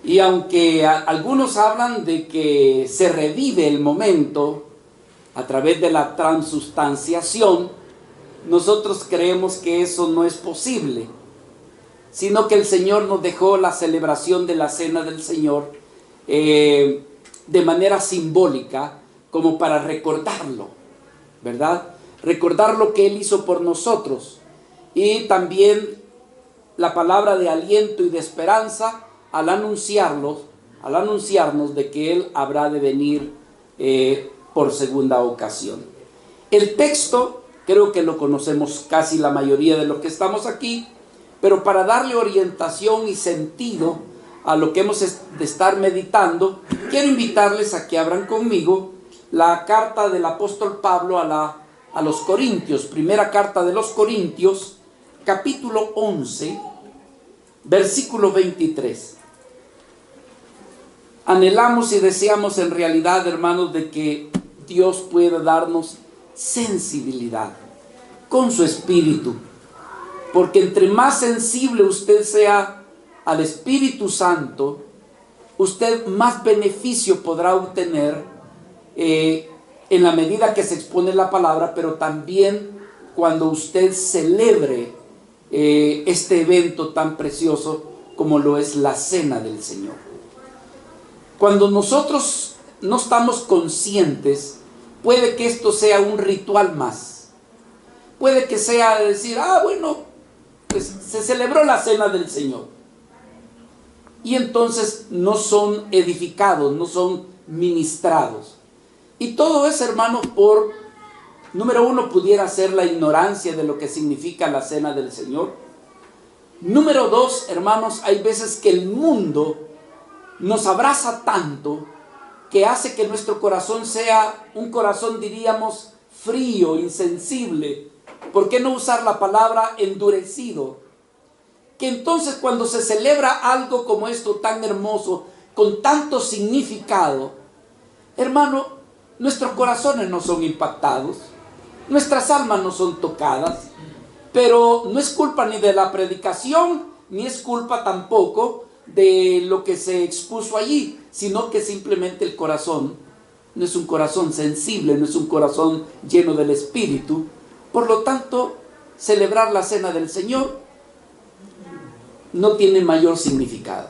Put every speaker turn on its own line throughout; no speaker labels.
Y aunque algunos hablan de que se revive el momento a través de la transustanciación, nosotros creemos que eso no es posible, sino que el Señor nos dejó la celebración de la Cena del Señor de manera simbólica, como para recordarlo, ¿verdad? Recordar lo que Él hizo por nosotros, y también la palabra de aliento y de esperanza al anunciarnos de que Él habrá de venir por segunda ocasión. El texto creo que lo conocemos casi la mayoría de los que estamos aquí, pero para darle orientación y sentido a lo que hemos de estar meditando, quiero invitarles a que abran conmigo la carta del apóstol Pablo a los Corintios, primera carta de los Corintios, capítulo 11, versículo 23. Anhelamos y deseamos en realidad, hermanos, de que Dios pueda darnos sensibilidad con su Espíritu, porque entre más sensible usted sea al Espíritu Santo, usted más beneficio podrá obtener en la medida que se expone la palabra, pero también cuando usted celebre este evento tan precioso como lo es la Cena del Señor. Cuando nosotros no estamos conscientes, puede que esto sea un ritual más. Puede que sea decir, bueno, pues se celebró la Cena del Señor. Y entonces no son edificados, no son ministrados. Y todo eso, hermanos, por, número uno, pudiera ser la ignorancia de lo que significa la Cena del Señor. Número dos, hermanos, hay veces que el mundo nos abraza tanto que hace que nuestro corazón sea un corazón, diríamos, frío, insensible. ¿Por qué no usar la palabra endurecido? Que entonces cuando se celebra algo como esto tan hermoso, con tanto significado, hermano, nuestros corazones no son impactados, nuestras almas no son tocadas, pero no es culpa ni de la predicación, ni es culpa tampoco de lo que se expuso allí, sino que simplemente el corazón no es un corazón sensible, no es un corazón lleno del Espíritu. Por lo tanto, celebrar la Cena del Señor no tiene mayor significado.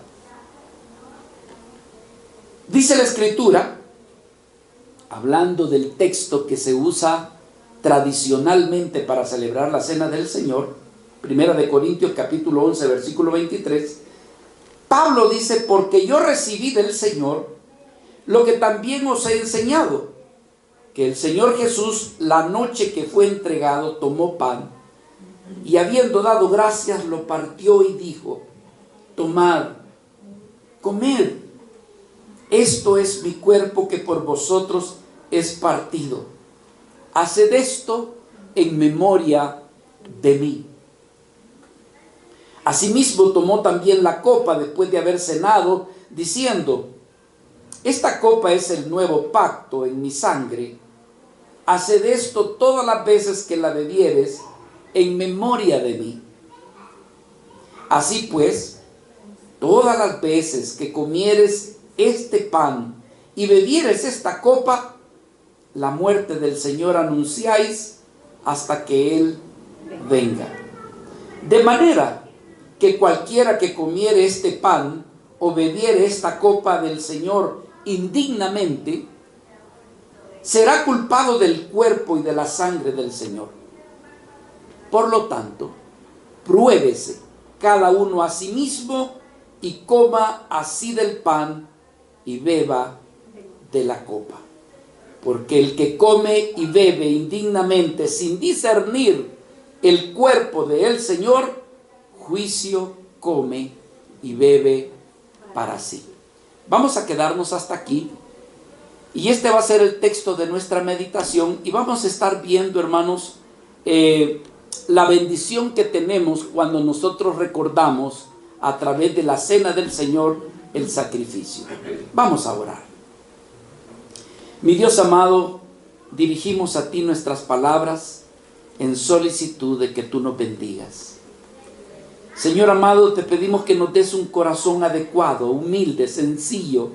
Dice la Escritura, hablando del texto que se usa tradicionalmente para celebrar la Cena del Señor, Primera de Corintios capítulo 11, versículo 23, Pablo dice, porque yo recibí del Señor lo que también os he enseñado, que el Señor Jesús, la noche que fue entregado, tomó pan, y habiendo dado gracias, lo partió y dijo, tomad, comed, esto es mi cuerpo que por vosotros es partido. Haced esto en memoria de mí. Asimismo tomó también la copa después de haber cenado, diciendo, esta copa es el nuevo pacto en mi sangre. Haced esto todas las veces que la bebieres en memoria de mí. Así pues, todas las veces que comieres este pan y bebieres esta copa, la muerte del Señor anunciáis hasta que Él venga. De manera que cualquiera que comiere este pan o bebiere esta copa del Señor indignamente, será culpado del cuerpo y de la sangre del Señor. Por lo tanto, pruébese cada uno a sí mismo y coma así del pan y beba de la copa. Porque el que come y bebe indignamente sin discernir el cuerpo del Señor, juicio come y bebe para sí. Vamos a quedarnos hasta aquí. Y este va a ser el texto de nuestra meditación. Y vamos a estar viendo, hermanos, la bendición que tenemos cuando nosotros recordamos a través de la Cena del Señor el sacrificio. Vamos a orar. Mi Dios amado, dirigimos a ti nuestras palabras en solicitud de que tú nos bendigas. Señor amado, te pedimos que nos des un corazón adecuado, humilde, sencillo,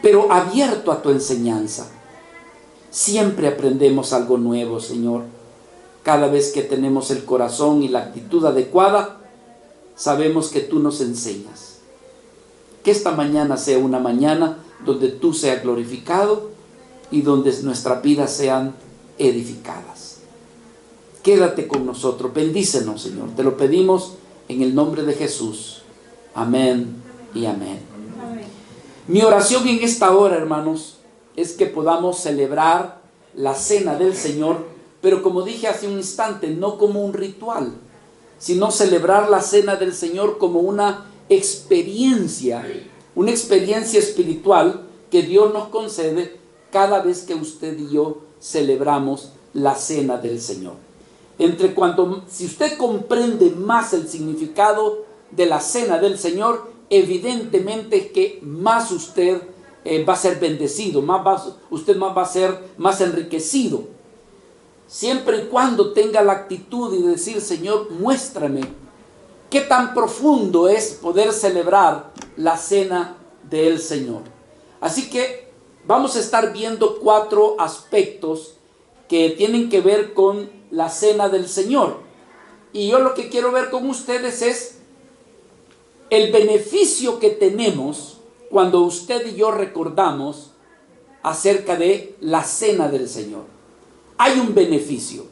pero abierto a tu enseñanza. Siempre aprendemos algo nuevo, Señor. Cada vez que tenemos el corazón y la actitud adecuada, sabemos que tú nos enseñas. Que esta mañana sea una mañana donde tú seas glorificado y donde nuestras vidas sean edificadas. Quédate con nosotros, bendícenos, Señor. Te lo pedimos en el nombre de Jesús. Amén y amén. Amén. Mi oración en esta hora, hermanos, es que podamos celebrar la cena del Señor, pero como dije hace un instante, no como un ritual, sino celebrar la cena del Señor como una experiencia espiritual que Dios nos concede cada vez que usted y yo celebramos la cena del Señor. Si usted comprende más el significado de la cena del Señor, evidentemente es que más usted va a ser bendecido, usted va a ser más enriquecido. Siempre y cuando tenga la actitud y decir, Señor, muéstrame qué tan profundo es poder celebrar la cena del Señor. Así que vamos a estar viendo 4 aspectos que tienen que ver con la cena del Señor. Y yo lo que quiero ver con ustedes es el beneficio que tenemos cuando usted y yo recordamos acerca de la cena del Señor. Hay un beneficio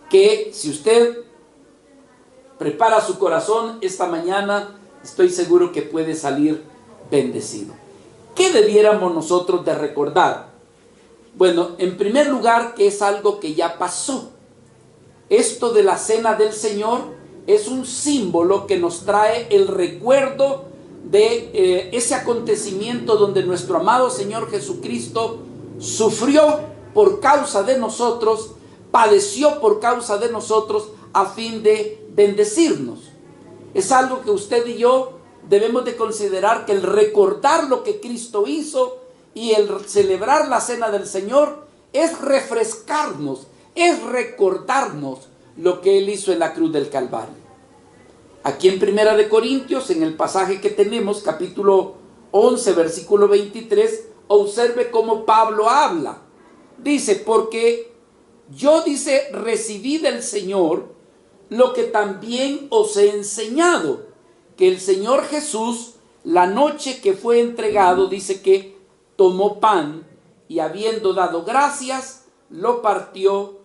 que si usted prepara su corazón esta mañana, estoy seguro que puede salir bendecido. ¿Qué debiéramos nosotros de recordar? Bueno, en primer lugar, que es algo que ya pasó. Esto de la cena del Señor es un símbolo que nos trae el recuerdo de ese acontecimiento donde nuestro amado Señor Jesucristo sufrió por causa de nosotros, padeció por causa de nosotros a fin de bendecirnos. Es algo que usted y yo debemos de considerar, que el recordar lo que Cristo hizo y el celebrar la cena del Señor es refrescarnos, es recordarnos lo que Él hizo en la cruz del Calvario. Aquí en Primera de Corintios, en el pasaje que tenemos, capítulo 11, versículo 23, observe cómo Pablo habla. Dice, porque yo, dice, recibí del Señor lo que también os he enseñado, que el Señor Jesús, la noche que fue entregado, dice que tomó pan y habiendo dado gracias, lo partió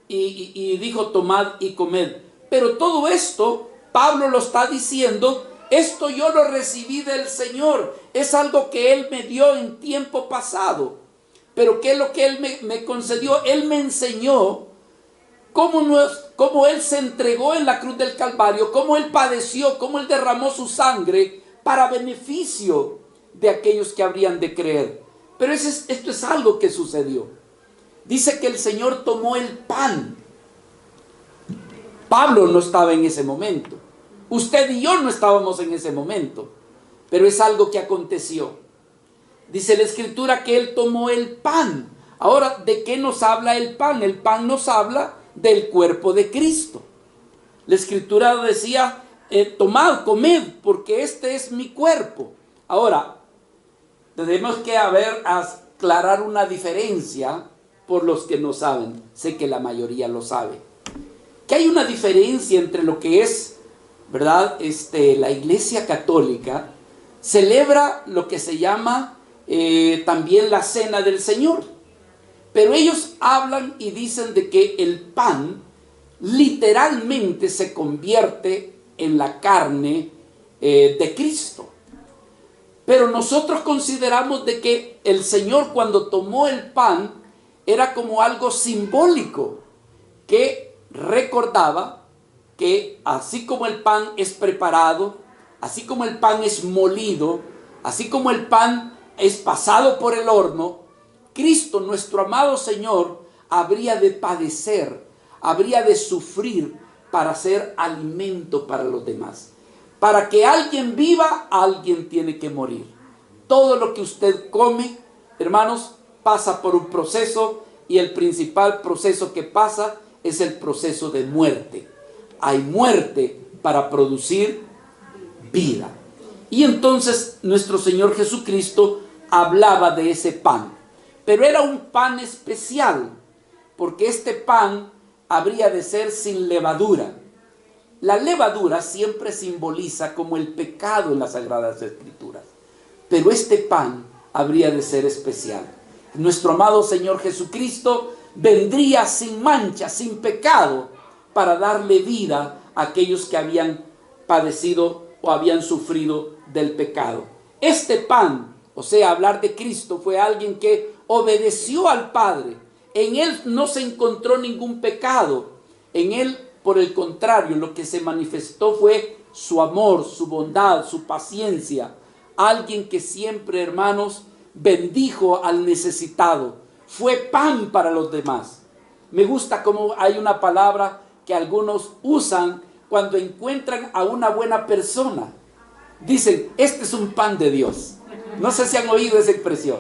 y dijo, tomad y comed. Pero todo esto, Pablo lo está diciendo, esto yo lo recibí del Señor, es algo que Él me dio en tiempo pasado. Pero ¿qué es lo que Él me concedió? Él me enseñó cómo Él se entregó en la cruz del Calvario, cómo Él padeció, cómo Él derramó su sangre para beneficio de aquellos que habrían de creer. Pero esto es algo que sucedió. Dice que el Señor tomó el pan. Pablo no estaba en ese momento. Usted y yo no estábamos en ese momento. Pero es algo que aconteció. Dice la Escritura que Él tomó el pan. Ahora, ¿de qué nos habla el pan? El pan nos habla del cuerpo de Cristo. La Escritura decía, tomad, comed, porque este es mi cuerpo. Ahora, tenemos que aclarar una diferencia por los que no saben. Sé que la mayoría lo sabe. Que hay una diferencia entre lo que es, ¿verdad? La Iglesia Católica celebra lo que se llama también la cena del Señor. Pero ellos hablan y dicen de que el pan literalmente se convierte en la carne de Cristo. Pero nosotros consideramos de que el Señor, cuando tomó el pan, era como algo simbólico que recordaba que así como el pan es preparado, así como el pan es molido, así como el pan es pasado por el horno, Cristo, nuestro amado Señor, habría de padecer, habría de sufrir para ser alimento para los demás. Para que alguien viva, alguien tiene que morir. Todo lo que usted come, hermanos, pasa por un proceso, y el principal proceso que pasa es el proceso de muerte. Hay muerte para producir vida. Y entonces nuestro Señor Jesucristo hablaba de ese pan, pero era un pan especial, porque este pan habría de ser sin levadura. La levadura siempre simboliza como el pecado en las Sagradas Escrituras, pero este pan habría de ser especial. Nuestro amado Señor Jesucristo vendría sin mancha, sin pecado, para darle vida a aquellos que habían padecido o habían sufrido del pecado. Este pan, o sea, hablar de Cristo, fue alguien que obedeció al Padre. En él no se encontró ningún pecado. En él, por el contrario, lo que se manifestó fue su amor, su bondad, su paciencia. Alguien que siempre, hermanos, bendijo al necesitado. Fue pan para los demás. Me gusta cómo hay una palabra que algunos usan cuando encuentran a una buena persona. Dicen, este es un pan de Dios. No sé si han oído esa expresión.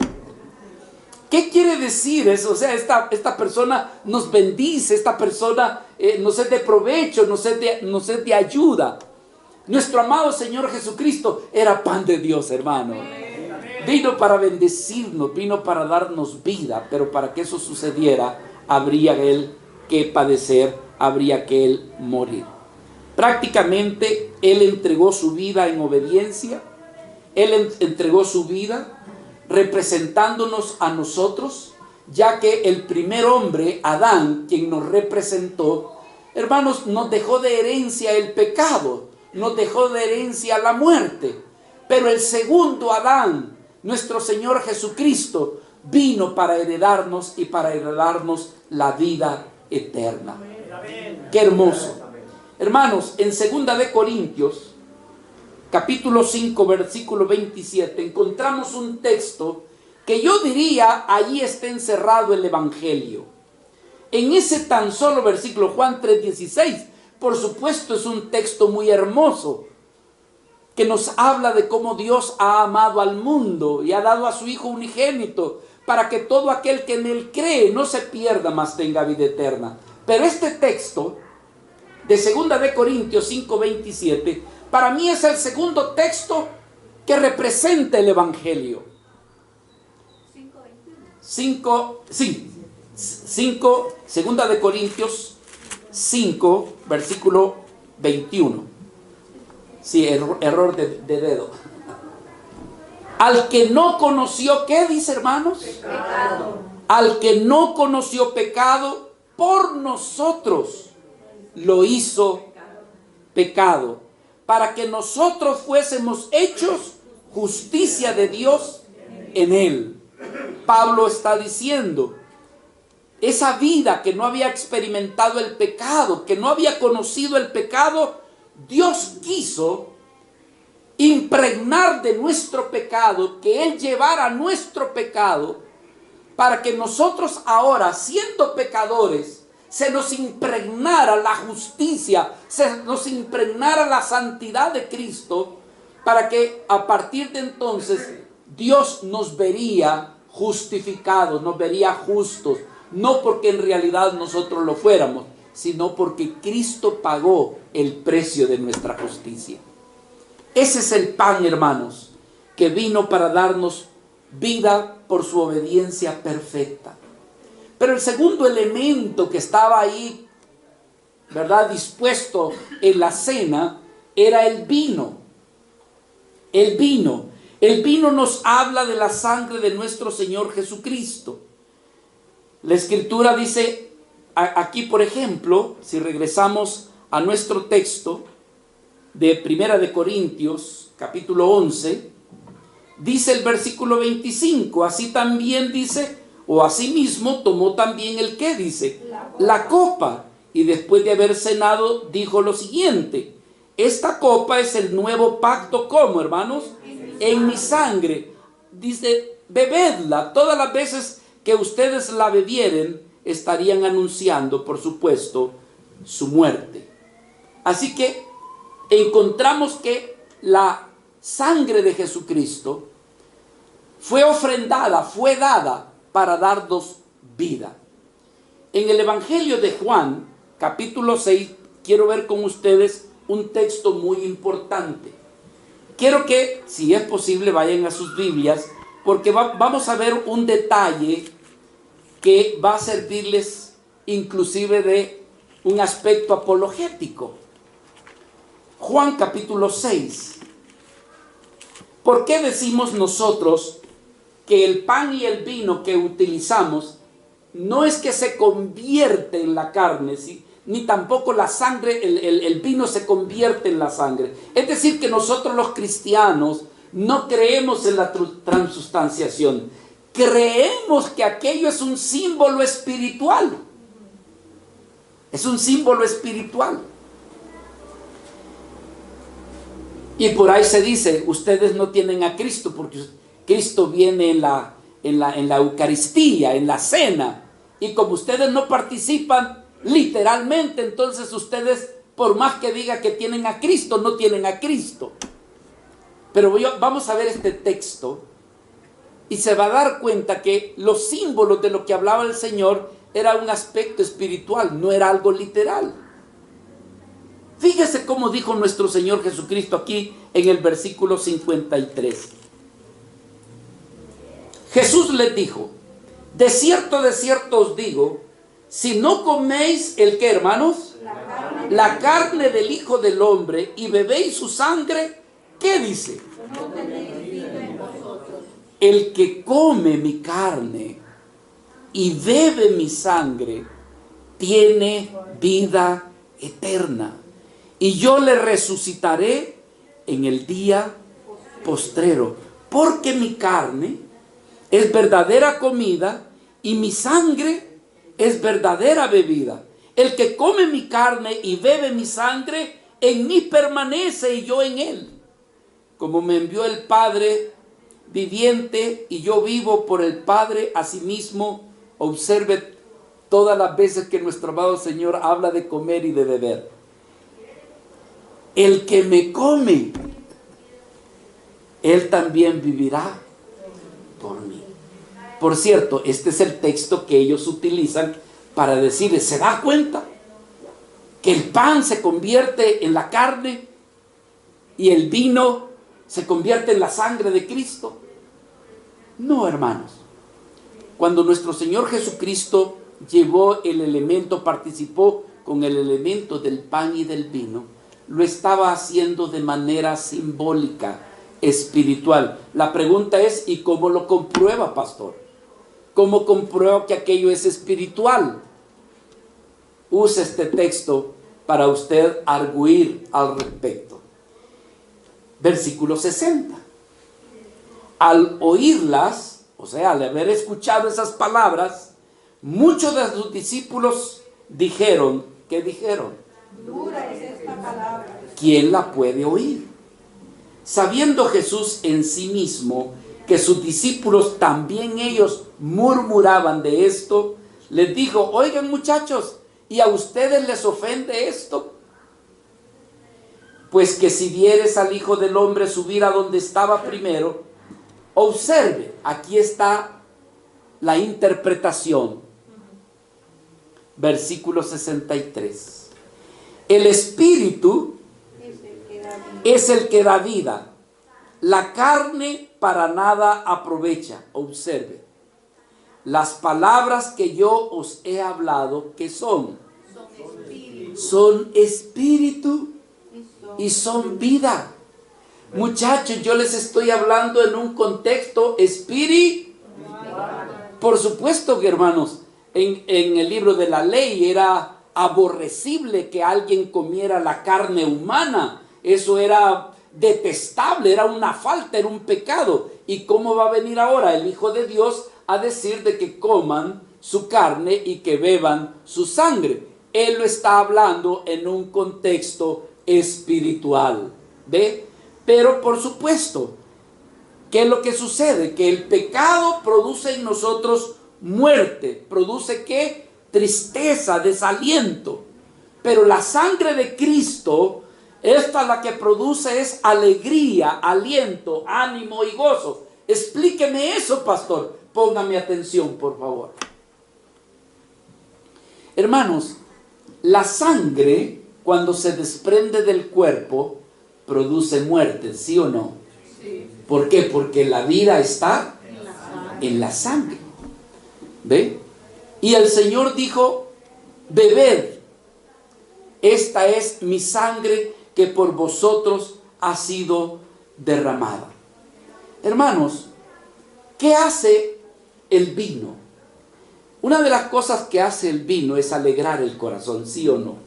¿Qué quiere decir eso? O sea, esta persona nos bendice, esta persona nos es de provecho, nos es de ayuda. Nuestro amado Señor Jesucristo era pan de Dios, hermano. Vino para bendecirnos, vino para darnos vida, pero para que eso sucediera, habría Él que padecer, habría que Él morir. Prácticamente Él entregó su vida en obediencia. Él entregó su vida representándonos a nosotros, ya que el primer hombre, Adán, quien nos representó, hermanos, nos dejó de herencia el pecado, nos dejó de herencia la muerte. Pero el segundo Adán, nuestro Señor Jesucristo, vino para heredarnos y para heredarnos la vida eterna. Qué hermoso. Hermanos, en 2 de Corintios, capítulo 5, versículo 27, encontramos un texto que yo diría, allí está encerrado el Evangelio. En ese tan solo versículo, Juan 3:16, por supuesto es un texto muy hermoso, que nos habla de cómo Dios ha amado al mundo y ha dado a su Hijo unigénito, para que todo aquel que en Él cree no se pierda, mas tenga vida eterna. Pero este texto de 2 de Corintios 5:27, para mí es el segundo texto que representa el Evangelio. 2 de Corintios 5, versículo 21. Sí, error de dedo. Al que no conoció, ¿qué dice, hermanos? Pecado. Al que no conoció pecado, por nosotros lo hizo pecado, para que nosotros fuésemos hechos justicia de Dios en él. Pablo está diciendo, esa vida que no había experimentado el pecado, que no había conocido el pecado, Dios quiso impregnar de nuestro pecado, que Él llevara nuestro pecado, para que nosotros ahora, siendo pecadores, se nos impregnara la justicia, se nos impregnara la santidad de Cristo, para que a partir de entonces Dios nos vería justificados, nos vería justos, no porque en realidad nosotros lo fuéramos, sino porque Cristo pagó el precio de nuestra justicia. Ese es el pan, hermanos, que vino para darnos vida por su obediencia perfecta. Pero el segundo elemento que estaba ahí, ¿verdad?, dispuesto en la cena, era el vino. El vino. El vino nos habla de la sangre de nuestro Señor Jesucristo. La Escritura dice, aquí por ejemplo, si regresamos a nuestro texto de 1 de Corintios, capítulo 11, dice el versículo 25, así también dice, o asimismo tomó también el ¿qué dice? La copa. Y después de haber cenado, dijo lo siguiente, esta copa es el nuevo pacto, ¿cómo, hermanos? En mi sangre. Dice, bebedla. Todas las veces que ustedes la bebieren, estarían anunciando, por supuesto, su muerte. Así que encontramos que la sangre de Jesucristo fue ofrendada, fue dada para darnos vida. En el Evangelio de Juan, capítulo 6, quiero ver con ustedes un texto muy importante. Quiero que, si es posible, vayan a sus Biblias, porque vamos a ver un detalle que va a servirles inclusive de un aspecto apologético. Juan capítulo 6. ¿Por qué decimos nosotros que el pan y el vino que utilizamos no es que se convierte en la carne, ¿sí?, ni tampoco la sangre, el vino se convierte en la sangre? Es decir, que nosotros los cristianos no creemos en la transustanciación. Creemos que aquello es un símbolo espiritual. Es un símbolo espiritual. Y por ahí se dice, ustedes no tienen a Cristo porque Cristo viene en la Eucaristía, en la cena. Y como ustedes no participan literalmente, entonces ustedes, por más que diga que tienen a Cristo, no tienen a Cristo. Pero vamos a ver este texto y se va a dar cuenta que los símbolos de lo que hablaba el Señor era un aspecto espiritual, no era algo literal. Fíjese cómo dijo nuestro Señor Jesucristo aquí en el versículo 53. Jesús les dijo: de cierto os digo, si no coméis el ¿qué, hermanos? La carne del Hijo del Hombre y bebéis su sangre, ¿qué dice? El que come mi carne y bebe mi sangre tiene vida eterna, y yo le resucitaré en el día postrero, porque mi carne es verdadera comida y mi sangre es verdadera bebida. El que come mi carne y bebe mi sangre, en mí permanece y yo en él. Como me envió el Padre viviente y yo vivo por el Padre, asimismo observe todas las veces que nuestro amado Señor habla de comer y de beber. El que me come, él también vivirá por mí. Por cierto, este es el texto que ellos utilizan para decirles, ¿se da cuenta que el pan se convierte en la carne y el vino se convierte en la sangre de Cristo? No, hermanos. Cuando nuestro Señor Jesucristo llevó el elemento, participó con el elemento del pan y del vino, lo estaba haciendo de manera simbólica, espiritual. La pregunta es, ¿y cómo lo comprueba, pastor? ¿Cómo comprueba que aquello es espiritual? Use este texto para usted arguir al respecto. Versículo 60. Al oírlas, o sea, al haber escuchado esas palabras, muchos de sus discípulos dijeron, ¿qué dijeron? Dura es esta palabra. ¿Quién la puede oír? Sabiendo Jesús en sí mismo que sus discípulos también ellos murmuraban de esto, les dijo: oigan, muchachos, ¿y a ustedes les ofende esto? Pues que si vieres al Hijo del Hombre subir a donde estaba primero, observe, aquí está la interpretación. Versículo 63. El Espíritu es el que da vida. La carne para nada aprovecha. Observe. Las palabras que yo os he hablado, ¿qué son? Son espíritu y son vida. Muchachos, yo les estoy hablando en un contexto espiritual. Por supuesto que, hermanos, en el libro de la ley era aborrecible que alguien comiera la carne humana. Eso era detestable, era una falta, era un pecado. ¿Y cómo va a venir ahora el Hijo de Dios a decir de que coman su carne y que beban su sangre? Él lo está hablando en un contexto espiritual, ¿ve? Pero por supuesto, ¿qué es lo que sucede? Que el pecado produce en nosotros muerte, produce ¿qué? Tristeza, desaliento. Pero la sangre de Cristo, esta la que produce es alegría, aliento, ánimo y gozo. Explíqueme eso, pastor. Póngame atención, por favor. Hermanos, la sangre cuando se desprende del cuerpo, produce muerte, ¿sí o no?
Sí.
¿Por qué? Porque la vida está en la sangre. ¿Ve? Y el Señor dijo, bebed, esta es mi sangre que por vosotros ha sido derramada. Hermanos, ¿qué hace el vino? Una de las cosas que hace el vino es alegrar el corazón, ¿sí o no?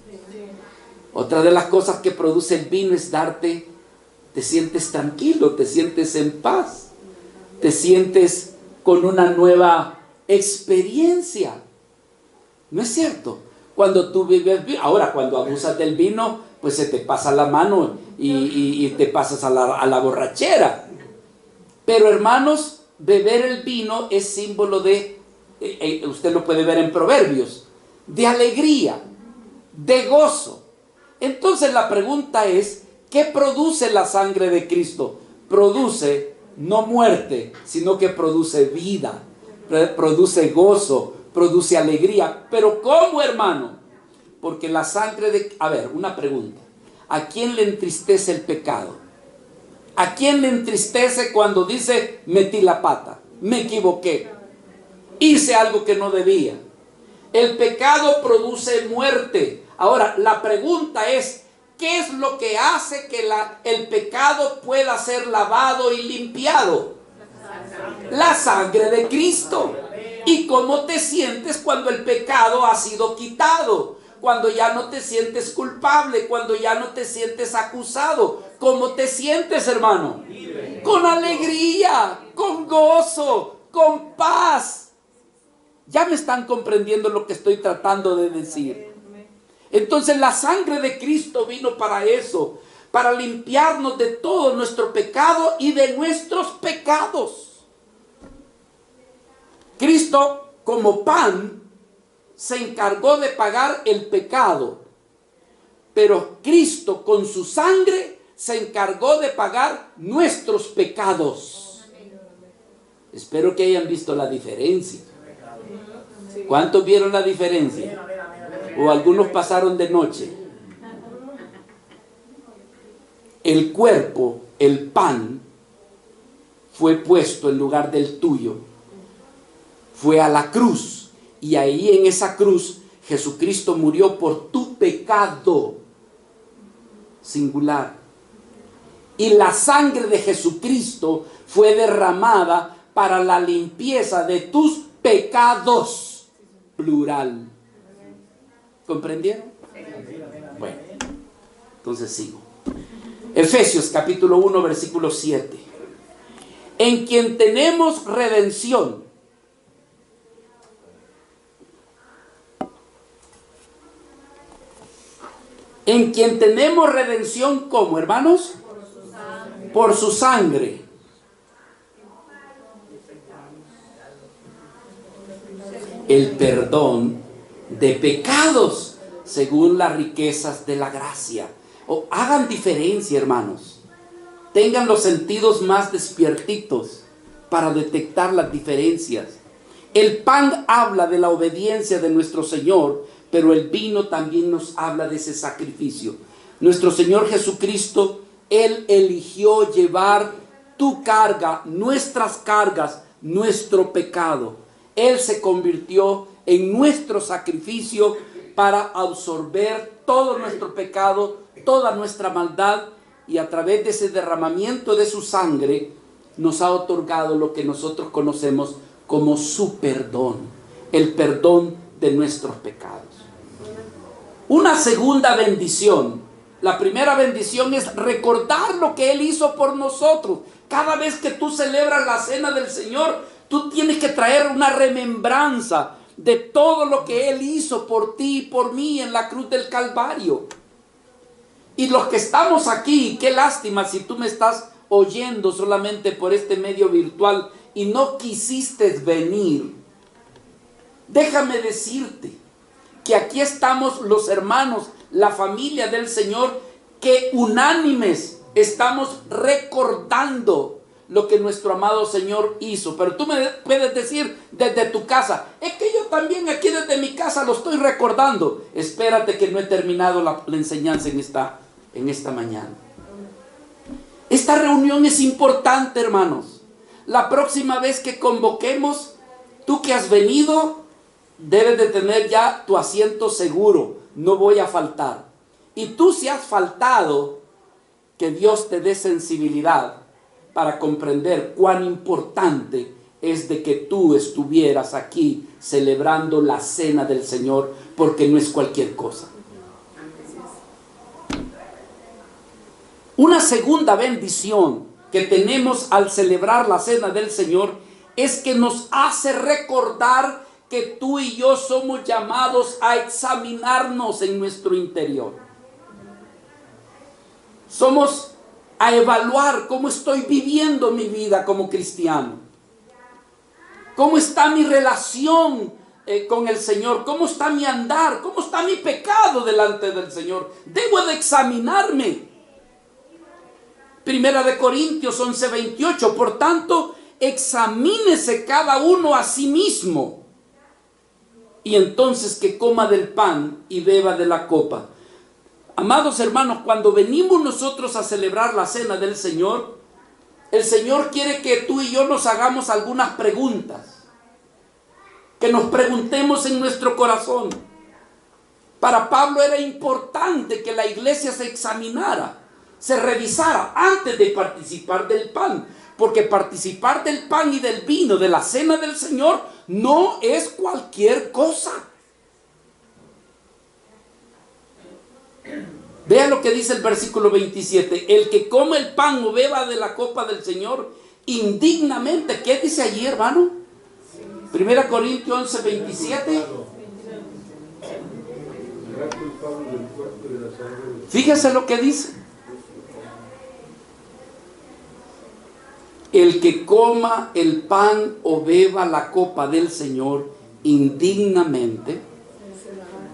Otra de las cosas que produce el vino es te sientes tranquilo, te sientes en paz, te sientes con una nueva experiencia. ¿No es cierto? Cuando tú vives, ahora cuando abusas del vino, pues se te pasa la mano y te pasas a la borrachera. Pero hermanos, beber el vino es símbolo de, usted lo puede ver en Proverbios, de alegría, de gozo. Entonces la pregunta es, ¿qué produce la sangre de Cristo? Produce no muerte, sino que produce vida, produce gozo, produce alegría. ¿Pero cómo, hermano? Porque la sangre de... A ver, una pregunta. ¿A quién le entristece el pecado? ¿A quién le entristece cuando dice, metí la pata, me equivoqué, hice algo que no debía? El pecado produce muerte. Ahora, la pregunta es, ¿qué es lo que hace que el pecado pueda ser lavado y limpiado? La sangre de Cristo. ¿Y cómo te sientes cuando el pecado ha sido quitado? Cuando ya no te sientes culpable, cuando ya no te sientes acusado. ¿Cómo te sientes, hermano? Con alegría, con gozo, con paz. Ya me están comprendiendo lo que estoy tratando de decir. Entonces la sangre de Cristo vino para eso, para limpiarnos de todo nuestro pecado y de nuestros pecados. Cristo, como pan, se encargó de pagar el pecado, pero Cristo con su sangre se encargó de pagar nuestros pecados. Espero que hayan visto la diferencia. ¿Cuántos vieron la diferencia? O algunos pasaron de noche. El cuerpo, el pan, fue puesto en lugar del tuyo. Fue a la cruz. Y ahí en esa cruz, Jesucristo murió por tu pecado. Singular. Y la sangre de Jesucristo fue derramada para la limpieza de tus pecados. Plural. ¿Comprendieron? Bueno, entonces sigo. Efesios capítulo 1, versículo 7. En quien tenemos redención. En quien tenemos redención, ¿cómo, hermanos? Por su sangre. El perdón de pecados según las riquezas de la gracia. Hagan diferencia, hermanos. Tengan los sentidos más despiertitos para detectar las diferencias. El pan habla de la obediencia de nuestro Señor, pero el vino también nos habla de ese sacrificio. Nuestro Señor Jesucristo, Él eligió llevar tu carga, nuestras cargas, nuestro pecado. Él se convirtió en nuestro sacrificio para absorber todo nuestro pecado, toda nuestra maldad, y a través de ese derramamiento de su sangre nos ha otorgado lo que nosotros conocemos como su perdón, el perdón de nuestros pecados. Una segunda bendición. La primera bendición es recordar lo que Él hizo por nosotros. Cada vez que tú celebras la cena del Señor, tú tienes que traer una remembranza de todo lo que Él hizo por ti y por mí en la cruz del Calvario. Y los que estamos aquí, qué lástima si tú me estás oyendo solamente por este medio virtual y no quisiste venir. Déjame decirte que aquí estamos los hermanos, la familia del Señor, que unánimes estamos recordando lo que nuestro amado Señor hizo. Pero tú me puedes decir desde tu casa, es que yo también aquí desde mi casa lo estoy recordando. Espérate que no he terminado la enseñanza en esta mañana. Esta reunión es importante, hermanos. La próxima vez que convoquemos, tú que has venido, debes de tener ya tu asiento seguro. No voy a faltar. Y tú, si has faltado, que Dios te dé sensibilidad para comprender cuán importante es de que tú estuvieras aquí celebrando la cena del Señor, porque no es cualquier cosa. Una segunda bendición que tenemos al celebrar la cena del Señor es que nos hace recordar que tú y yo somos llamados a examinarnos en nuestro interior. Somos a evaluar cómo estoy viviendo mi vida como cristiano. ¿Cómo está mi relación con el Señor? ¿Cómo está mi andar? ¿Cómo está mi pecado delante del Señor? Debo de examinarme. Primera de Corintios 11:28. Por tanto, examínese cada uno a sí mismo. Y entonces que coma del pan y beba de la copa. Amados hermanos, cuando venimos nosotros a celebrar la cena del Señor, el Señor quiere que tú y yo nos hagamos algunas preguntas. Que nos preguntemos en nuestro corazón. Para Pablo era importante que la iglesia se examinara, se revisara antes de participar del pan. Porque participar del pan y del vino de la cena del Señor no es cualquier cosa. Vea lo que dice el versículo 27. El que come el pan o beba de la copa del Señor indignamente. ¿Qué dice allí, hermano? 1 Corintios 11:27. Fíjese lo que dice. El que coma el pan o beba la copa del Señor indignamente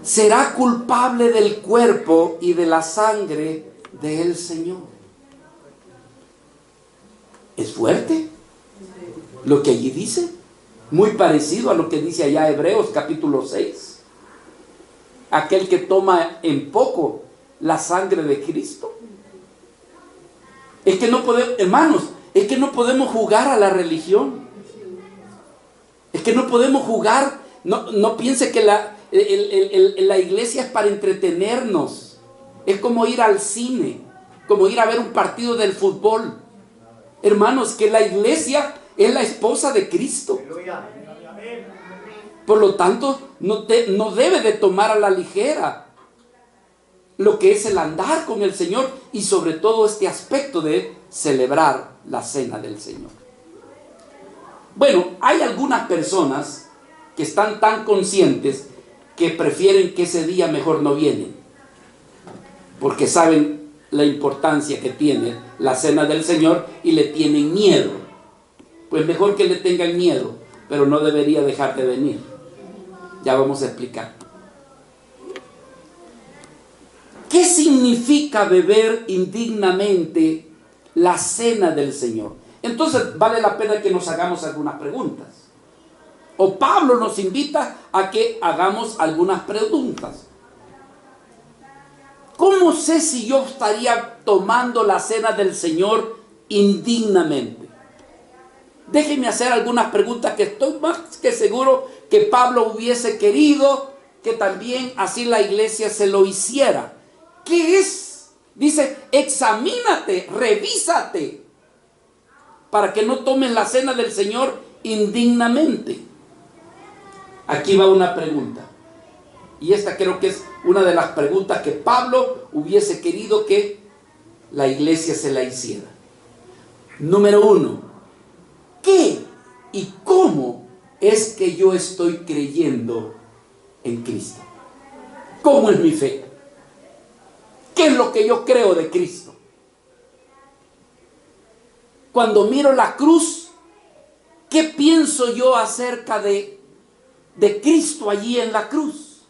será culpable del cuerpo y de la sangre del Señor. ¿Es fuerte lo que allí dice? Muy parecido a lo que dice allá Hebreos capítulo 6. Aquel que toma en poco la sangre de Cristo. Es que no podemos, hermanos, es que no podemos jugar a la religión. Es que no podemos jugar, no piense que la iglesia es para entretenernos. Es como ir al cine, como ir a ver un partido del fútbol. Hermanos, que la iglesia es la esposa de Cristo. Por lo tanto, no debe de tomar a la ligera lo que es el andar con el Señor y sobre todo este aspecto de celebrar la cena del Señor. Bueno, hay algunas personas que están tan conscientes que prefieren que ese día mejor no vienen, porque saben la importancia que tiene la cena del Señor y le tienen miedo. Pues mejor que le tengan miedo, pero no debería dejar de venir. Ya vamos a explicar. ¿Qué significa beber indignamente la cena del Señor? Entonces vale la pena que nos hagamos algunas preguntas. O Pablo nos invita a que hagamos algunas preguntas. ¿Cómo sé si yo estaría tomando la cena del Señor indignamente? Déjenme hacer algunas preguntas que estoy más que seguro que Pablo hubiese querido que también así la iglesia se lo hiciera. ¿Qué es? Dice, examínate, revísate, para que no tomes la cena del Señor indignamente. Aquí va una pregunta. Y esta creo que es una de las preguntas que Pablo hubiese querido que la iglesia se la hiciera. Número 1. ¿Qué y cómo es que yo estoy creyendo en Cristo? ¿Cómo es mi fe? ¿Qué es lo que yo creo de Cristo? Cuando miro la cruz, ¿qué pienso yo acerca de Cristo allí en la cruz?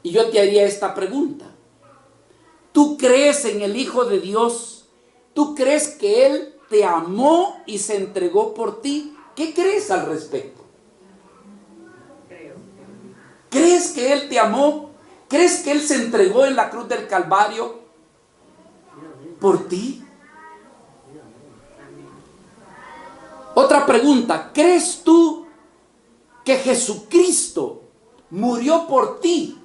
Y yo te haría esta pregunta. ¿Tú crees en el Hijo de Dios? ¿Tú crees que Él te amó y se entregó por ti. ¿Qué crees al respecto? ¿Crees que Él te amó? ¿Crees que Él se entregó en la cruz del Calvario por ti? Otra pregunta, ¿crees tú que Jesucristo murió por ti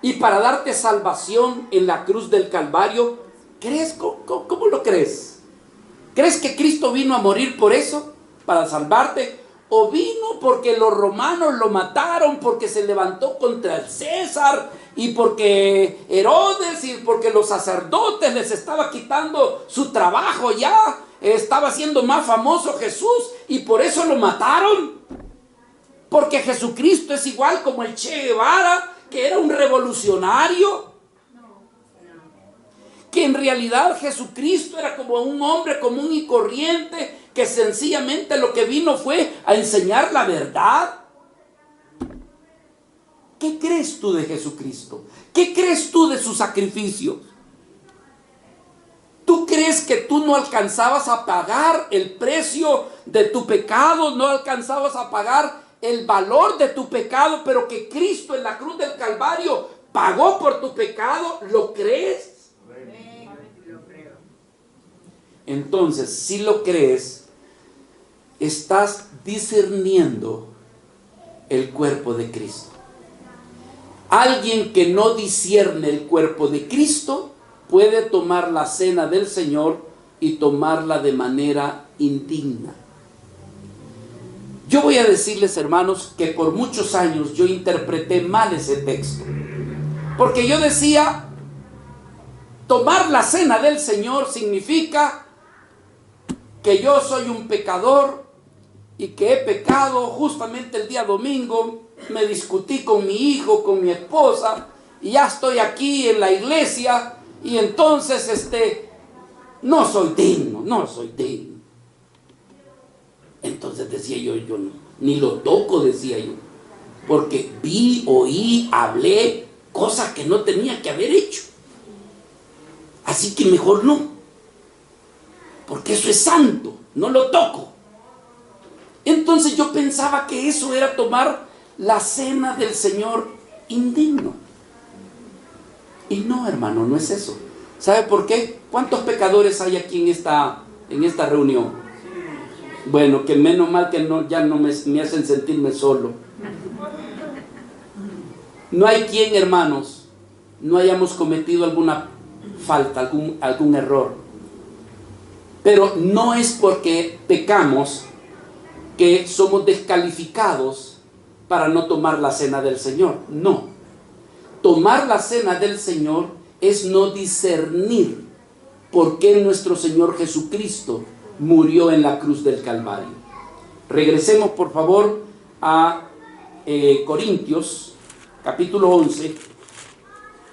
y para darte salvación en la cruz del Calvario? ¿Crees? ¿Cómo lo crees? ¿Crees que Cristo vino a morir por eso? ¿Para salvarte? ¿O vino porque los romanos lo mataron, porque se levantó contra el César, y porque Herodes y porque los sacerdotes les estaba quitando su trabajo ya? Estaba siendo más famoso Jesús y por eso lo mataron. Porque Jesucristo es igual como el Che Guevara, que era un revolucionario. Que en realidad Jesucristo era como un hombre común y corriente, que sencillamente lo que vino fue a enseñar la verdad. ¿Qué crees tú de Jesucristo? ¿Qué crees tú de su sacrificio? ¿Tú crees que tú no alcanzabas a pagar el precio de tu pecado? ¿No alcanzabas a pagar el valor de tu pecado? Pero que Cristo en la cruz del Calvario pagó por tu pecado. ¿Lo crees? Entonces, si lo crees, estás discerniendo el cuerpo de Cristo. Alguien que no discierne el cuerpo de Cristo puede tomar la cena del Señor y tomarla de manera indigna. Yo voy a decirles, hermanos, que por muchos años yo interpreté mal ese texto. Porque yo decía, tomar la cena del Señor significa que yo soy un pecador y que he pecado. Justamente el día domingo me discutí con mi hijo, con mi esposa, y ya estoy aquí en la iglesia, y entonces no soy digno. Entonces decía yo no, ni lo toco, decía yo, porque vi, oí, hablé cosas que no tenía que haber hecho. Así que mejor no, porque eso es santo, no lo toco. Entonces yo pensaba que eso era tomar la cena del Señor indigno. Y no, hermano, no es eso. ¿Sabe por qué? ¿Cuántos pecadores hay aquí en esta reunión? Bueno, que menos mal que ya no me hacen sentirme solo. No hay quien, hermanos, no hayamos cometido alguna falta, algún error. Pero no es porque pecamos que somos descalificados para no tomar la cena del Señor. No. Tomar la cena del Señor es no discernir por qué nuestro Señor Jesucristo murió en la cruz del Calvario. Regresemos por favor a Corintios capítulo 11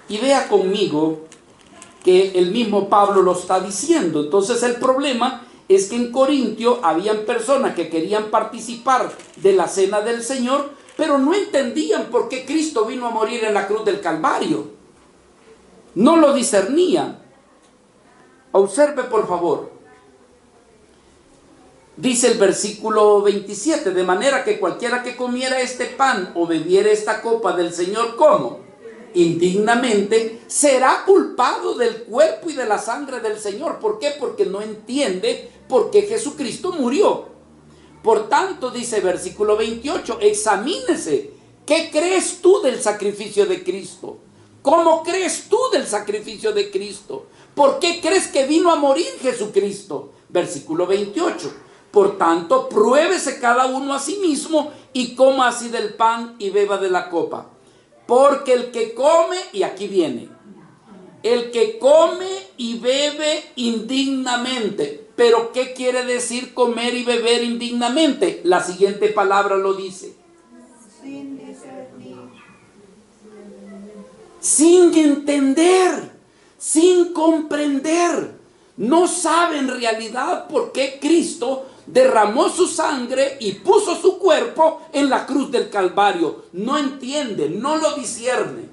y vea conmigo que el mismo Pablo lo está diciendo. Entonces el problema es que en Corintio habían personas que querían participar de la cena del Señor, pero no entendían por qué Cristo vino a morir en la cruz del Calvario. No lo discernían. Observe por favor. Dice el versículo 27, de manera que cualquiera que comiera este pan o bebiera esta copa del Señor, ¿cómo? Indignamente, será culpado del cuerpo y de la sangre del Señor. ¿Por qué? Porque no entiende por qué Jesucristo murió. Por tanto, dice versículo 28, examínese. ¿Qué crees tú del sacrificio de Cristo? ¿Cómo crees tú del sacrificio de Cristo? ¿Por qué crees que vino a morir Jesucristo? Versículo 28. Por tanto, pruébese cada uno a sí mismo y coma así del pan y beba de la copa. Porque el que come, y aquí viene, el que come y bebe indignamente. ¿Pero qué quiere decir comer y beber indignamente? La siguiente palabra lo dice. Sin discernir. Sin entender, sin comprender. No sabe en realidad por qué Cristo derramó su sangre y puso su cuerpo en la cruz del Calvario. No entiende, no lo discierne.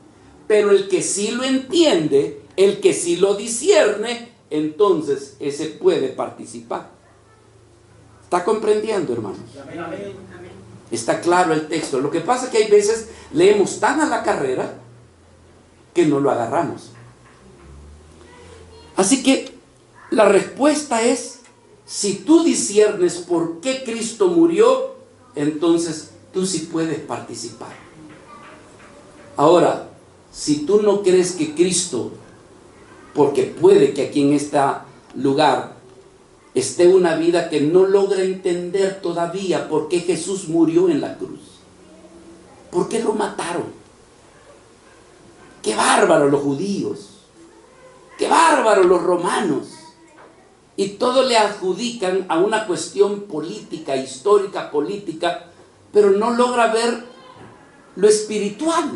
Pero el que sí lo entiende, el que sí lo discierne, entonces ese puede participar. ¿Está comprendiendo, hermanos? Está claro el texto. Lo que pasa es que hay veces leemos tan a la carrera que no lo agarramos. Así que la respuesta es, si tú disciernes por qué Cristo murió, entonces tú sí puedes participar. Ahora, si tú no crees que Cristo, porque puede que aquí en este lugar esté una vida que no logra entender todavía por qué Jesús murió en la cruz, por qué lo mataron. Qué bárbaros los judíos, qué bárbaros los romanos, y todo le adjudican a una cuestión política, histórica, política, pero no logra ver lo espiritual.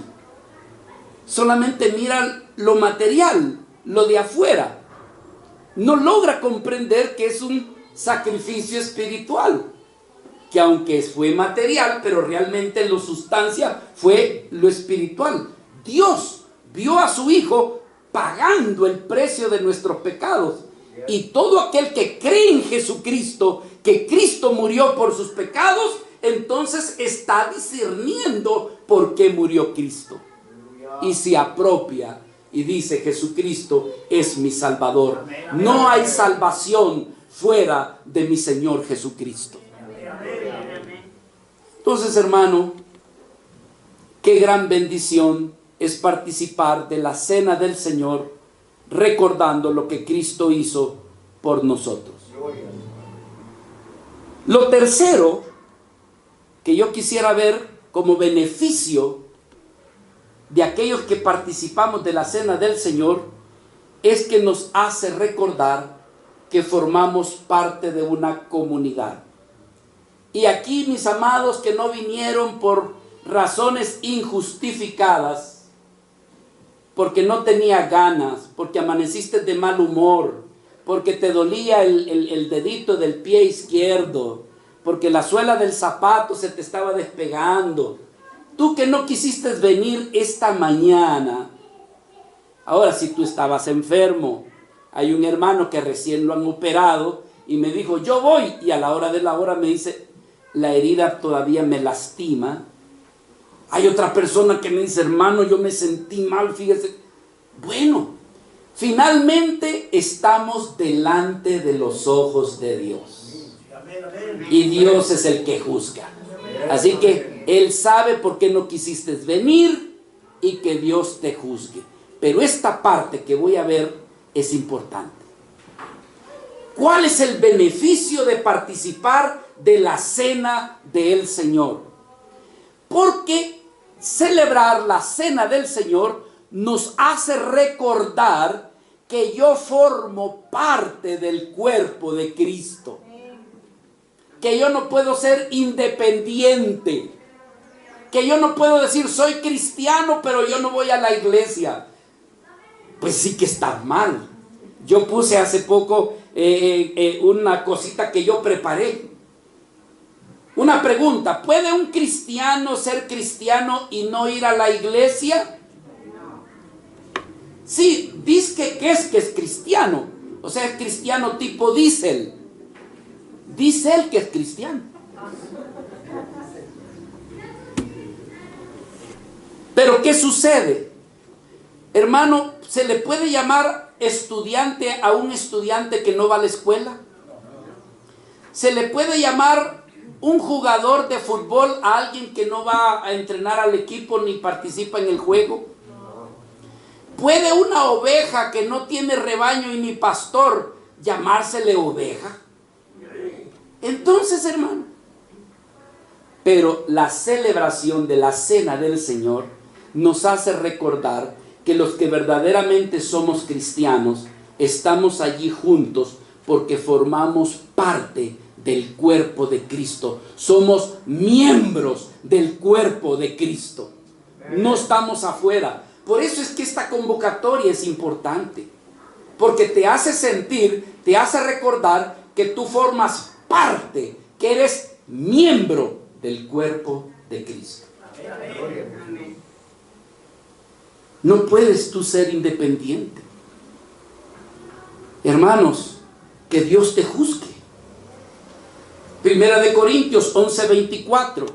Solamente mira lo material, lo de afuera. No logra comprender que es un sacrificio espiritual, que aunque fue material, pero realmente lo sustancia fue lo espiritual. Dios vio a su Hijo pagando el precio de nuestros pecados, y todo aquel que cree en Jesucristo, que Cristo murió por sus pecados, entonces está discerniendo por qué murió Cristo, y se apropia y dice: Jesucristo es mi Salvador. No hay salvación fuera de mi Señor Jesucristo. Entonces, hermano, qué gran bendición es participar de la cena del Señor, recordando lo que Cristo hizo por nosotros. Lo tercero que yo quisiera ver como beneficio de aquellos que participamos de la cena del Señor es que nos hace recordar que formamos parte de una comunidad. Y aquí, mis amados, que no vinieron por razones injustificadas, porque no tenía ganas, porque amaneciste de mal humor, porque te dolía el dedito del pie izquierdo, porque la suela del zapato se te estaba despegando. Tú que no quisiste venir esta mañana. Ahora, si tú estabas enfermo, hay un hermano que recién lo han operado y me dijo: yo voy, y a la hora de la hora me dice: la herida todavía me lastima. Hay otra persona que me dice: hermano, yo me sentí mal, fíjese. Bueno, finalmente estamos delante de los ojos de Dios, y Dios es el que juzga. Así que Él sabe por qué no quisiste venir, y que Dios te juzgue. Pero esta parte que voy a ver es importante. ¿Cuál es el beneficio de participar de la cena del Señor? Porque celebrar la cena del Señor nos hace recordar que yo formo parte del cuerpo de Cristo. Que yo no puedo ser independiente. Que yo no puedo decir: soy cristiano, pero yo no voy a la iglesia. Pues sí que está mal. Yo puse hace poco una cosita que yo preparé. Una pregunta: ¿puede un cristiano ser cristiano y no ir a la iglesia? Sí, dice que es cristiano. O sea, es cristiano tipo diésel. Dice él que es cristiano. Pero ¿qué sucede? Hermano, ¿se le puede llamar estudiante a un estudiante que no va a la escuela? ¿Se le puede llamar un jugador de fútbol a alguien que no va a entrenar al equipo ni participa en el juego? ¿Puede una oveja que no tiene rebaño y ni pastor llamársele oveja? Entonces, hermano, pero la celebración de la cena del Señor nos hace recordar que los que verdaderamente somos cristianos estamos allí juntos porque formamos parte del cuerpo de Cristo. Somos miembros del cuerpo de Cristo. No estamos afuera. Por eso es que esta convocatoria es importante, porque te hace sentir, te hace recordar que tú formas parte, que eres miembro del cuerpo de Cristo. No puedes tú ser independiente. Hermanos, que Dios te juzgue. Primera de Corintios 11:24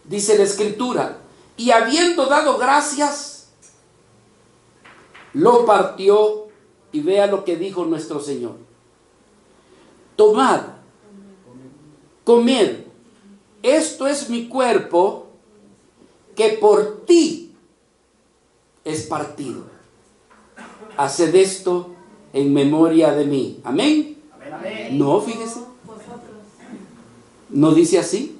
dice la Escritura: y habiendo dado gracias, lo partió, y vea lo que dijo nuestro Señor: tomad, comed, esto es mi cuerpo que por ti es partido. Haced esto en memoria de mí. Amén. Amén. No, fíjese, no dice así.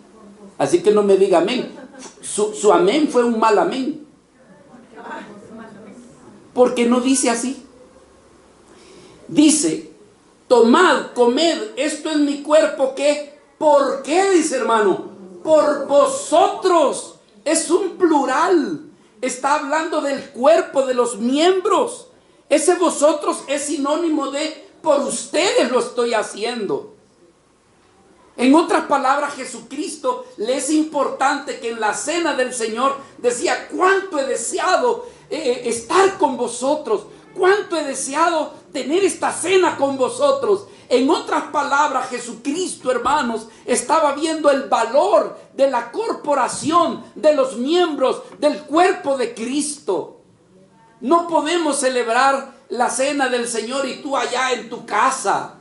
Así que no me diga amén. Su amén fue un mal amén, porque no dice así. Dice: tomad, comed, esto es mi cuerpo que, ¿por qué? Dice, hermano, por vosotros. Es un plural, está hablando del cuerpo, de los miembros. Ese vosotros es sinónimo de por ustedes lo estoy haciendo. En otras palabras, Jesucristo le es importante que en la cena del Señor decía: cuánto he deseado estar con vosotros, cuánto he deseado tener esta cena con vosotros. En otras palabras, Jesucristo, hermanos, estaba viendo el valor de la corporación, de los miembros del cuerpo de Cristo. No podemos celebrar la cena del Señor y tú allá en tu casa,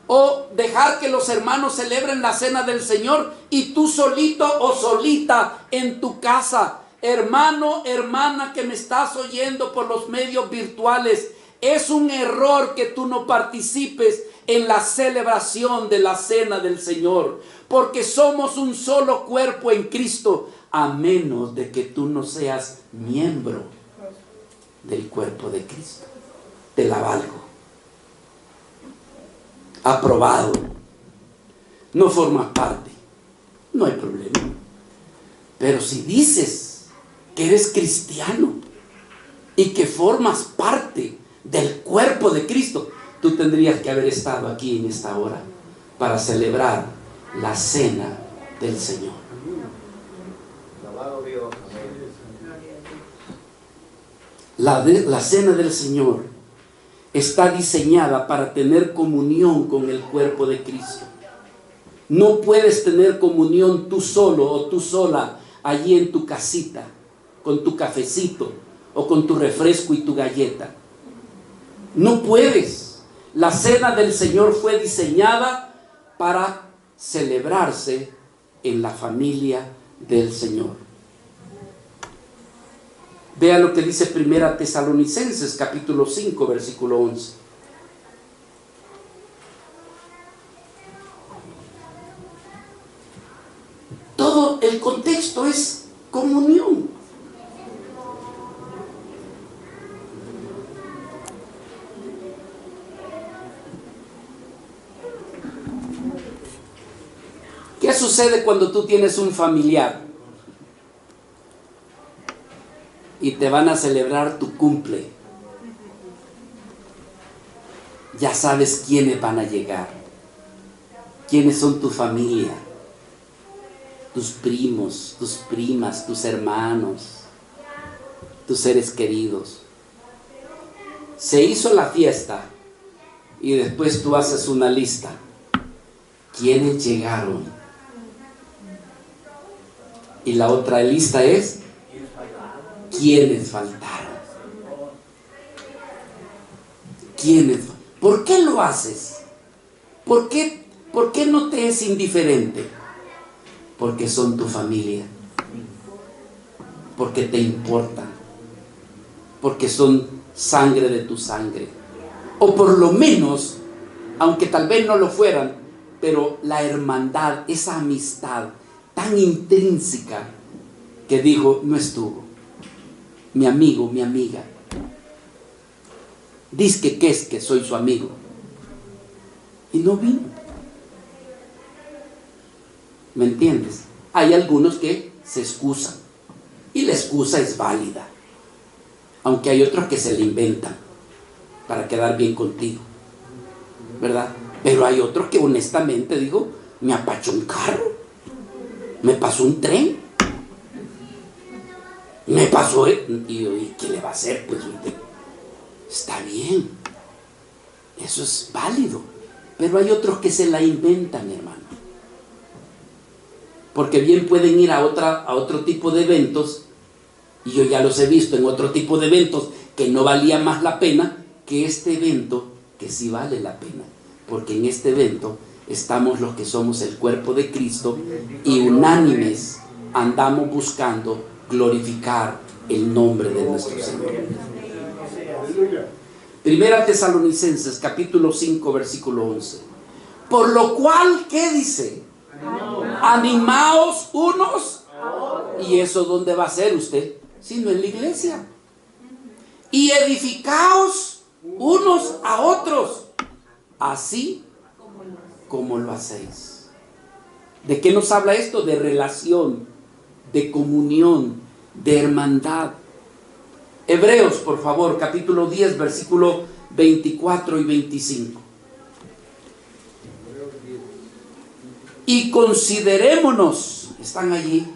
o dejar que los hermanos celebren la cena del Señor y tú solito o solita en tu casa. Hermano, hermana que me estás oyendo por los medios virtuales, es un error que tú no participes en la celebración de la cena del Señor, porque somos un solo cuerpo en Cristo, a menos de que tú no seas miembro del cuerpo de Cristo. Te la valgo. Aprobado. No formas parte, no hay problema. Pero si dices que eres cristiano y que formas parte del cuerpo de Cristo, tú tendrías que haber estado aquí en esta hora para celebrar la cena del Señor. La cena del Señor está diseñada para tener comunión con el cuerpo de Cristo. No puedes tener comunión tú solo o tú sola allí en tu casita, con tu cafecito o con tu refresco y tu galleta. No puedes. La cena del Señor fue diseñada para celebrarse en la familia del Señor. Vea lo que dice Primera Tesalonicenses capítulo 5 versículo 11. Todo el contexto es comunión. ¿Qué sucede cuando tú tienes un familiar y te van a celebrar tu cumple? Ya sabes quiénes van a llegar, quiénes son tu familia, tus primos, tus primas, tus hermanos, tus seres queridos. Se hizo la fiesta y después tú haces una lista. ¿Quiénes llegaron? Y la otra lista es ¿quiénes faltaron? ¿Quiénes? ¿Por qué lo haces? ¿Por qué no te es indiferente? Porque son tu familia, porque te importan, porque son sangre de tu sangre, o por lo menos, aunque tal vez no lo fueran, pero la hermandad, esa amistad tan intrínseca que dijo: no estuvo mi amigo, mi amiga, dice que es que soy su amigo y no vino. ¿Me entiendes? Hay algunos que se excusan y la excusa es válida, aunque hay otros que se le inventan para quedar bien contigo, ¿verdad? Pero hay otros que honestamente digo: me apachó un carro, me pasó un tren, me pasó, y ¿qué le va a hacer? Pues está bien, Eso es válido. Pero hay otros que se la inventan, hermano. Porque bien pueden ir a otro tipo de eventos, y yo ya los he visto en otro tipo de eventos que no valía más la pena que este evento, que sí vale la pena. Porque en este evento estamos los que somos el cuerpo de Cristo y unánimes andamos buscando glorificar el nombre de nuestro Señor. Primera Tesalonicenses capítulo 5 versículo 11. Por lo cual, ¿qué dice? Animaos unos. ¿Y eso dónde va a ser usted? Sino en la iglesia. Y edificaos unos a otros, así como lo hacéis. ¿De qué nos habla esto? De relación, de comunión, de hermandad. Hebreos, por favor, capítulo 10, versículo 24 y 25. Y considerémonos, están allí,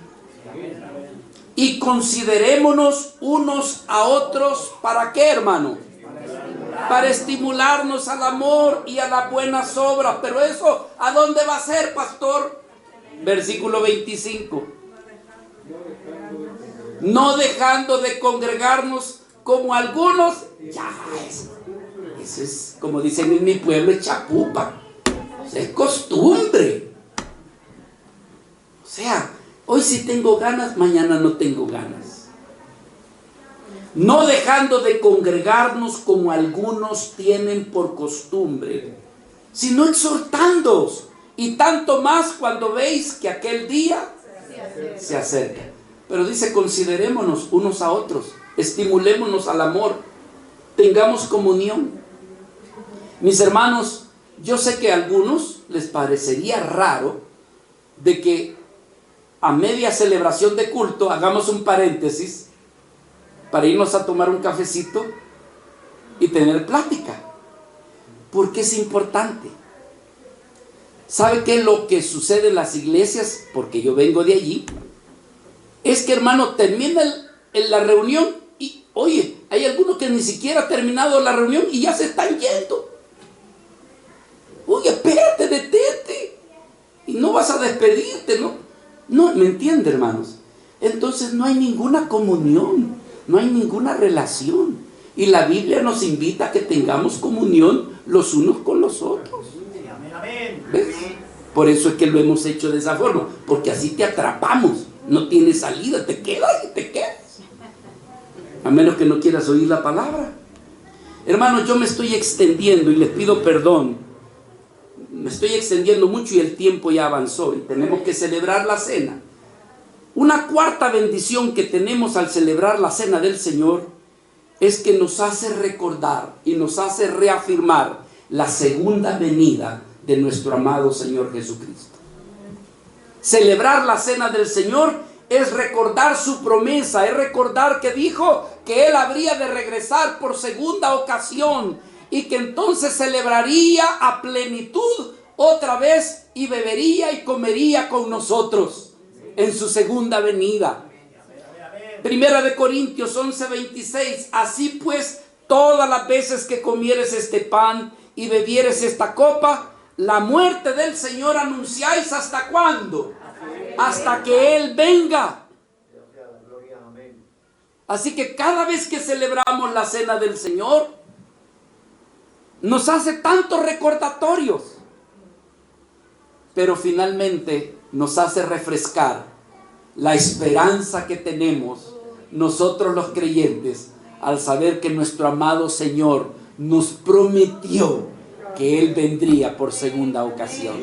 y considerémonos unos a otros, ¿para qué, hermano? Para estimularnos al amor y a las buenas obras. Pero eso, ¿a dónde va a ser, pastor? Versículo 25. No dejando de congregarnos como algunos, ya eso es, como dicen en mi pueblo, es chapupa, es costumbre. O sea, hoy sí tengo ganas, mañana no tengo ganas. No dejando de congregarnos como algunos tienen por costumbre, sino exhortándoos, y tanto más cuando veis que aquel día se acerca. Pero dice, considerémonos unos a otros, estimulémonos al amor, tengamos comunión. Mis hermanos, yo sé que a algunos les parecería raro de que a media celebración de culto hagamos un paréntesis para irnos a tomar un cafecito y tener plática, porque es importante. ¿Sabe qué es lo que sucede en las iglesias? Porque yo vengo de allí. Es que, hermano, termina la reunión y, oye, hay algunos que ni siquiera ha terminado la reunión y ya se están yendo. Oye, espérate, detente. Y no vas a despedirte, ¿no? No, ¿me entiende, hermanos? Entonces no hay ninguna comunión, no hay ninguna relación. Y la Biblia nos invita a que tengamos comunión los unos con los otros. ¿Ves? Por eso es que lo hemos hecho de esa forma, porque así te atrapamos. No tienes salida, te quedas y te quedas. A menos que no quieras oír la palabra. Hermanos, yo me estoy extendiendo y les pido perdón. Me estoy extendiendo mucho y el tiempo ya avanzó y tenemos que celebrar la cena. Una cuarta bendición que tenemos al celebrar la cena del Señor es que nos hace recordar y nos hace reafirmar la segunda venida de nuestro amado Señor Jesucristo. Celebrar la cena del Señor es recordar su promesa, es recordar que dijo que Él habría de regresar por segunda ocasión y que entonces celebraría a plenitud otra vez y bebería y comería con nosotros en su segunda venida. Primera de Corintios 11:26. Así pues, todas las veces que comieres este pan y bebieres esta copa, la muerte del Señor anunciáis. ¿Hasta cuándo? Hasta que Él venga. Así que cada vez que celebramos la cena del Señor, nos hace tantos recordatorios, pero finalmente nos hace refrescar la esperanza que tenemos nosotros los creyentes al saber que nuestro amado Señor nos prometió que Él vendría por segunda ocasión.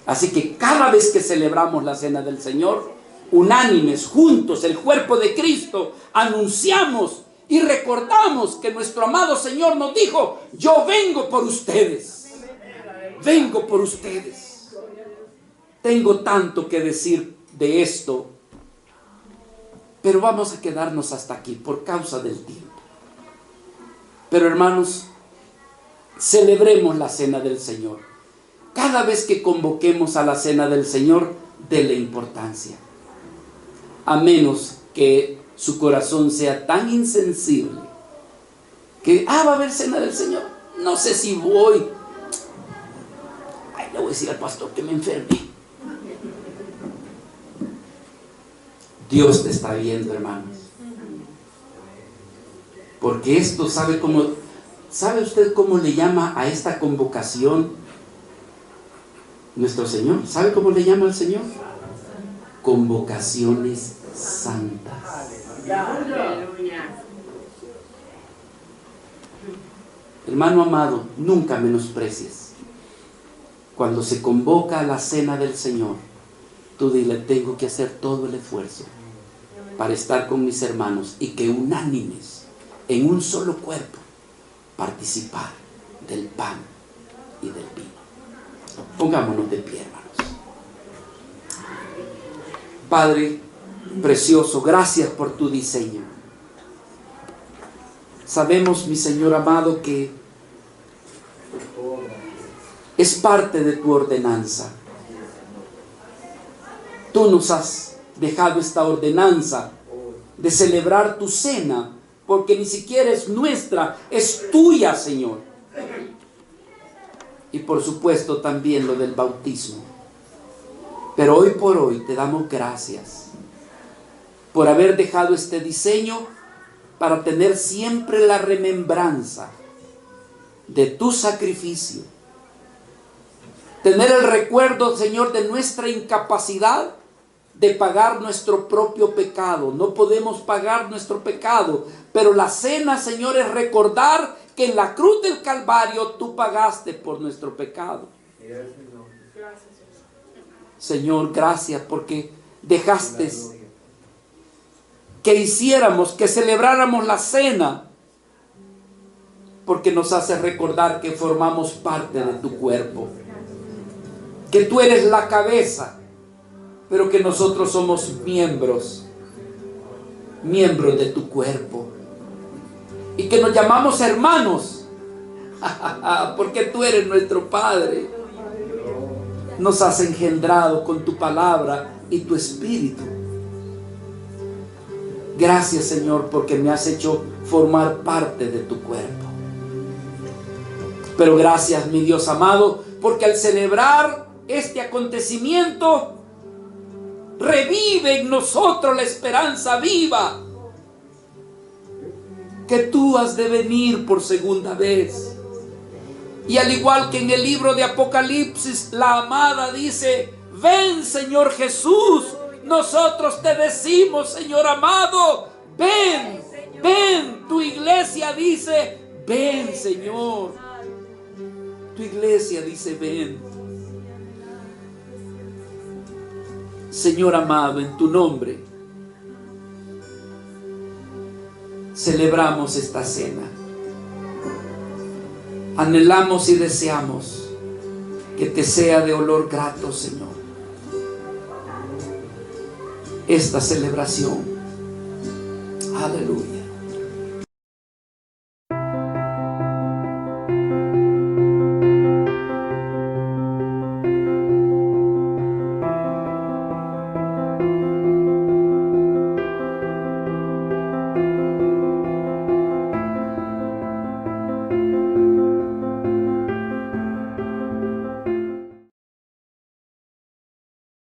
Así que cada vez que celebramos la cena del Señor, unánimes, juntos, el cuerpo de Cristo, anunciamos y recordamos que nuestro amado Señor nos dijo: yo vengo por ustedes, vengo por ustedes. Tengo tanto que decir de esto, pero vamos a quedarnos hasta aquí por causa del tiempo. Pero hermanos, celebremos la cena del Señor. Cada vez que convoquemos a la cena del Señor, denle importancia. A menos que su corazón sea tan insensible Que, va a haber cena del Señor. No sé si voy. Ay, le voy a decir al pastor que me enferme. Dios te está viendo, hermanos. Porque esto, ¿sabe usted cómo le llama a esta convocación nuestro Señor? ¿Sabe cómo le llama al Señor? Convocaciones santas. Hermano amado, nunca menosprecies. Cuando se convoca a la cena del Señor, tú dile: tengo que hacer todo el esfuerzo para estar con mis hermanos y que unánimes, en un solo cuerpo, participar del pan y del vino. Pongámonos de pie, hermanos. Padre precioso, gracias por tu diseño. Sabemos, mi Señor amado, que es parte de tu ordenanza. Tú nos has dejado esta ordenanza de celebrar tu cena, porque ni siquiera es nuestra, es tuya, Señor. Y por supuesto también lo del bautismo. Pero hoy por hoy te damos gracias por haber dejado este diseño para tener siempre la remembranza de tu sacrificio. Tener el recuerdo, Señor, de nuestra incapacidad de pagar nuestro propio pecado. No podemos pagar nuestro pecado, pero la cena, Señor, es recordar que en la cruz del Calvario tú pagaste por nuestro pecado. Señor, gracias porque dejaste que hiciéramos, que celebráramos la cena, porque nos hace recordar que formamos parte de tu cuerpo, que tú eres la cabeza, pero que nosotros somos miembros de tu cuerpo, y que nos llamamos hermanos, porque tú eres nuestro Padre. Nos has engendrado con tu palabra y tu espíritu. Gracias, Señor, porque me has hecho formar parte de tu cuerpo. Pero gracias, mi Dios amado, porque al celebrar este acontecimiento, revive en nosotros la esperanza viva que tú has de venir por segunda vez. Y al igual que en el libro de Apocalipsis, la amada dice: ven, Señor Jesús. Nosotros te decimos, Señor amado, ven, ven. Tu iglesia dice: ven, Señor. Tu iglesia dice: ven. Señor amado, en tu nombre celebramos esta cena. Anhelamos y deseamos que te sea de olor grato, Señor, esta celebración. Aleluya.